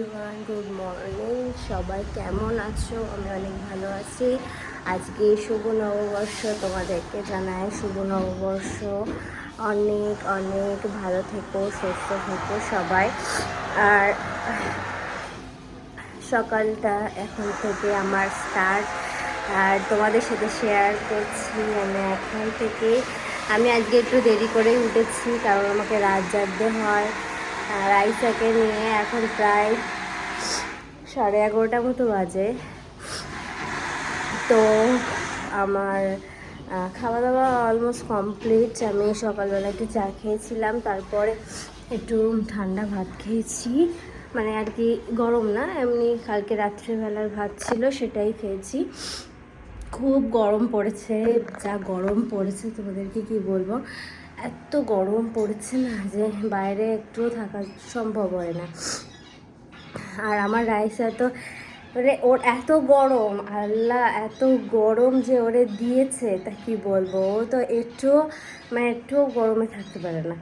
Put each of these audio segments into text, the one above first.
Everyone, good morning. সবাই কেমন আছো? আমি অনেক ভালো আছি। আজকে শুভ নববর্ষ, তোমাদেরকে জানাই শুভ নববর্ষ। অনেক অনেক ভালো থেকো, সুস্থ থেকো সবাই। আর সকালটা এখন থেকে আমার স্টার্ট, আর তোমাদের সাথে শেয়ার করছি। আমি আজকে একটু দেরি করেই উঠেছি, কারণ আমাকে রাত জাগতে হয়। আর আইসাকে নিয়ে এখন প্রায় 11:30 মতো বাজে। তো আমার খাওয়া দাওয়া অলমোস্ট কমপ্লিট। আমি সকালবেলা একটু চা খেয়েছিলাম, তারপরে একটু ঠান্ডা ভাত খেয়েছি, মানে আর কি গরম না, এমনি কালকে রাত্রেবেলার ভাত ছিল সেটাই খেয়েছি। খুব গরম পড়েছে, যা গরম পড়েছে তোমাদেরকে কি বলবো। এত গরম পড়েছে না যে বাইরে একটুও থাকা সম্ভব হয় না। আর আমার রাইসা তো মানে ওর এত গরম, আল্লাহ এত গরম যে ওরে দিয়েছে তা কি বলবো। ও তো একটুও গরমে থাকতে পারে না,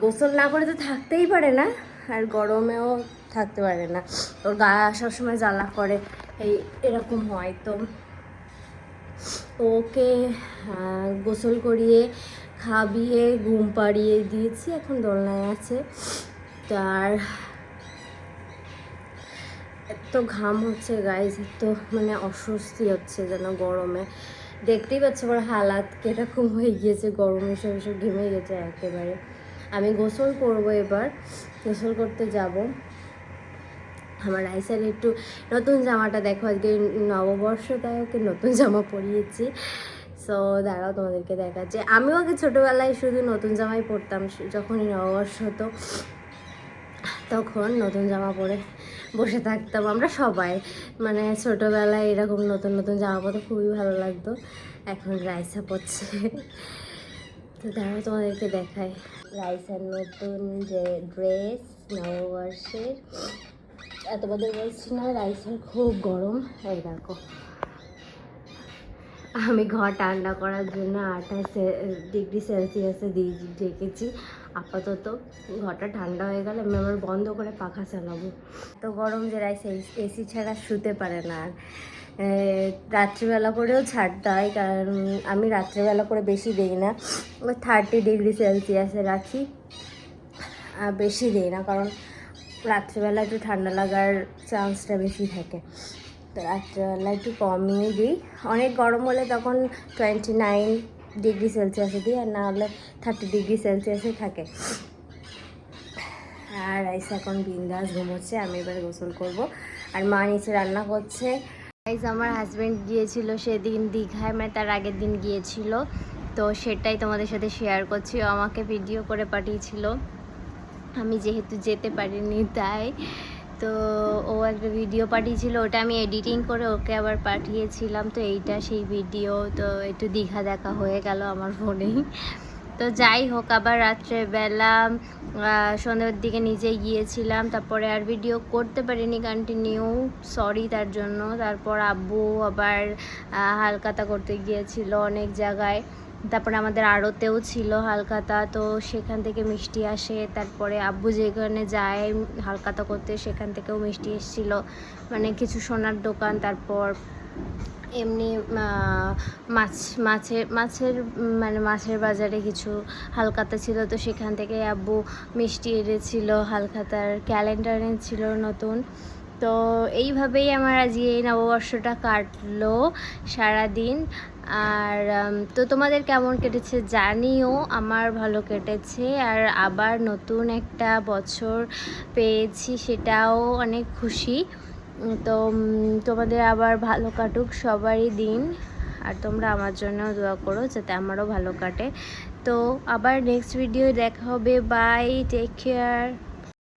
গোসল না করে তো থাকতেই পারে না, আর গরমেও থাকতে পারে না। ওর গা সবসময় জ্বালা করে, এরকম হয়। তো ওকে গোসল করিয়ে খাবিয়ে ঘুম পাড়িয়ে দিয়েছি, এখন দোলনায় আছে। তার এত ঘাম হচ্ছে গাইজ, এত মানে অস্বস্তি হচ্ছে যেন গরমে। দেখতেই পাচ্ছ আমার হালাত কিরকম হয়ে গিয়েছে, গরমে সব ঘেমে গেছে একেবারে। আমি গোসল করব, এবার গোসল করতে যাব। আমার আইসার একটু নতুন জামাটা দেখো, আজকে নববর্ষ, তাই ওকে নতুন জামা পরিয়েছি। সো দাঁড়াও তোমাদেরকে দেখাচ্ছে। আমিও আগে ছোটোবেলায় শুধু নতুন জামাই পরতাম, যখনই নববর্ষ হতো তখন নতুন জামা পরে বসে থাকতাম আমরা সবাই। মানে ছোটোবেলায় এরকম নতুন নতুন জামা পরতে খুবই ভালো লাগতো। এখন রাইসা পরছে, তো দাঁড়াও তোমাদেরকে দেখাই রাইসার নতুন যে ড্রেস নববর্ষের। তোমাদের বলছি না রাইসার খুব গরম। এই দেখো, আমি ঘর ঠান্ডা করার জন্য 28°C দিয়ে রেখেছি। আপাতত ঘরটা ঠান্ডা হয়ে গেলে আমি আবার বন্ধ করে পাখা চালাবো। তো গরম যে রাইস এসি ছাড়া শুতে পারে না। আর রাত্রিবেলা করেও ছাড়তে হয়, কারণ আমি রাত্রিবেলা করে বেশি দিই না, 30°C রাখি, আর বেশি দিই না, কারণ রাত্রিবেলা একটু ঠান্ডা লাগার চান্সটা বেশি থাকে। তো রাত্রেবেলা একটু কমিয়ে দিই। অনেক গরম হলে তখন 29°C দিই, আর না হলে 30°C থাকে। আর রাইস এখন বিন্দাস ঘুমোচ্ছে, আমি এবারে গোসল করব। আর মা নিচে রান্না করছে। রাইস আমার হাজব্যান্ড গিয়েছিল সেদিন দীঘায়, মানে তার আগের দিন গিয়েছিল, তো সেটাই তোমাদের সাথে শেয়ার করছি। ও আমাকে ভিডিও করে পাঠিয়েছিল, আমি যেহেতু যেতে পারিনি তাই। তো ও একটা ভিডিও পাঠিয়েছিল, ওটা আমি এডিটিং করে ওকে আবার পাঠিয়েছিলাম। তো এইটা সেই ভিডিও। তো একটু দীঘা দেখা হয়ে গেল আমার ফোনেই। তো যাই হোক, আবার রাত্রেবেলা সন্ধ্যের দিকে নিজে গিয়েছিলাম, তারপরে আর ভিডিও করতে পারিনি কন্টিনিউ, সরি তার জন্য। তারপর আব্বু আবার হালখাতা করতে গিয়েছিল অনেক জায়গায়। তারপরে আমাদের আড়তেও ছিল হালখাতা, তো সেখান থেকে মিষ্টি আসে। তারপরে আব্বু যেখানে যায় হালখাতা করতে সেখান থেকেও মিষ্টি এসেছিলো, মানে কিছু সোনার দোকান। তারপর এমনি মাছের বাজারে কিছু হালখাতা ছিল, তো সেখান থেকে আব্বু মিষ্টি এনেছিল, হালখাতার ক্যালেন্ডার এনেছিল নতুন। তো এইভাবেই আমার আজকে এই নববর্ষটা কাটলো সারাদিন। আর তো তোমাদের কেমন কেটেছে জানিও, আমার ভালো কেটেছে। আর আবার নতুন একটা বছর পেয়েছি, সেটাও অনেক খুশি। তো তোমাদের আবার ভালো কাটুক সবারই দিন, আর তোমরা আমার জন্য দোয়া করো যাতে আমারও ভালো কাটে। তো আবার নেক্সট ভিডিও দেখা হবে। Bye, take care.